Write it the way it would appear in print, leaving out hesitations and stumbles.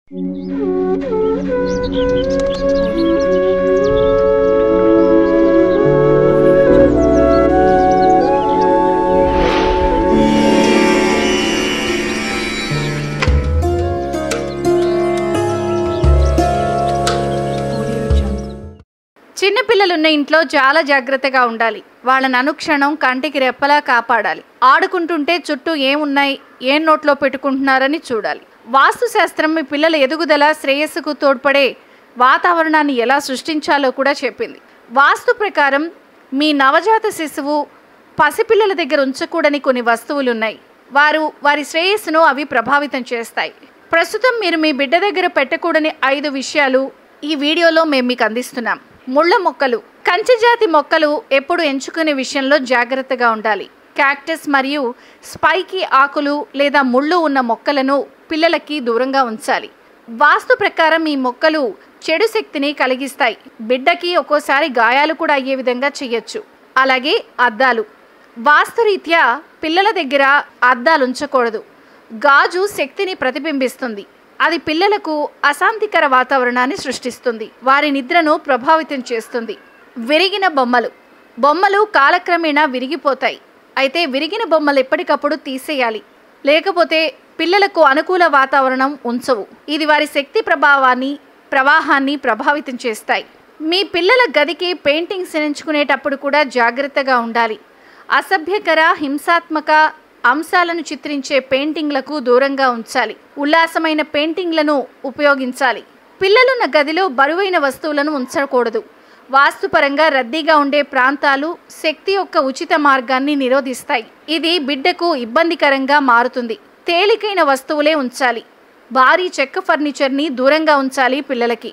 చిన్నపిల్లలున్న ఇంట్లో చాలా జాగ్రత్తగా ఉండాలి. వాళ్ళని అనుక్షణం కంటికి రెప్పలా కాపాడాలి. ఆడుకుంటుంటే చుట్టూ ఏమున్నాయి, ఏం నోట్లో పెట్టుకుంటున్నారని చూడాలి. వాస్తుశాస్త్రం మీ పిల్లల ఎదుగుదల, శ్రేయస్సుకు తోడ్పడే వాతావరణాన్ని ఎలా సృష్టించాలో కూడా చెప్పింది. వాస్తు ప్రకారం మీ నవజాత శిశువు పసిపిల్లల దగ్గర ఉంచకూడని కొన్ని వస్తువులు ఉన్నాయి. వారి శ్రేయస్సును అవి ప్రభావితం చేస్తాయి. ప్రస్తుతం మీరు మీ బిడ్డ దగ్గర పెట్టకూడని 5 విషయాలు ఈ వీడియోలో మేము మీకు అందిస్తున్నాం. ముళ్ళ మొక్కలు. కంచె జాతి మొక్కలు ఎప్పుడు ఎంచుకునే విషయంలో జాగ్రత్తగా ఉండాలి. క్యాక్టస్ మరియు స్పైకీ ఆకులు లేదా ముళ్ళు ఉన్న మొక్కలను పిల్లలకి దూరంగా ఉంచాలి. వాస్తు ప్రకారం ఈ మొక్కలు చెడు శక్తిని కలిగిస్తాయి. బిడ్డకి ఒక్కోసారి గాయాలు కూడా అయ్యే విధంగా చేయొచ్చు. అలాగే అద్దాలు. వాస్తురీత్యా పిల్లల దగ్గర అద్దాలు ఉంచకూడదు. గాజు శక్తిని ప్రతిబింబిస్తుంది. అది పిల్లలకు అశాంతికర వాతావరణాన్ని సృష్టిస్తుంది. వారి నిద్రను ప్రభావితం చేస్తుంది. విరిగిన బొమ్మలు కాలక్రమేణా విరిగిపోతాయి. అయితే విరిగిన బొమ్మలు ఎప్పటికప్పుడు తీసేయాలి. లేకపోతే పిల్లలకు అనుకూల వాతావరణం ఉంచవు. ఇది వారి శక్తి ప్రవాహాన్ని ప్రభావితం చేస్తాయి. మీ పిల్లల గదికి పెయింటింగ్స్ ఎంచుకునేటప్పుడు కూడా జాగ్రత్తగా ఉండాలి. అసభ్యకర, హింసాత్మక అంశాలను చిత్రించే పెయింటింగ్లకు దూరంగా ఉంచాలి. ఉల్లాసమైన పెయింటింగ్లను ఉపయోగించాలి. పిల్లలున్న గదిలో బరువైన వస్తువులను ఉంచకూడదు. వాస్తుపరంగా రద్దీగా ఉండే ప్రాంతాలు శక్తి యొక్క ఉచిత మార్గాన్ని నిరోధిస్తాయి. ఇది బిడ్డకు ఇబ్బందికరంగా మారుతుంది. తేలికైన వస్తువులే ఉంచాలి. భారీ చెక్క ఫర్నిచర్ని దూరంగా ఉంచాలి పిల్లలకి.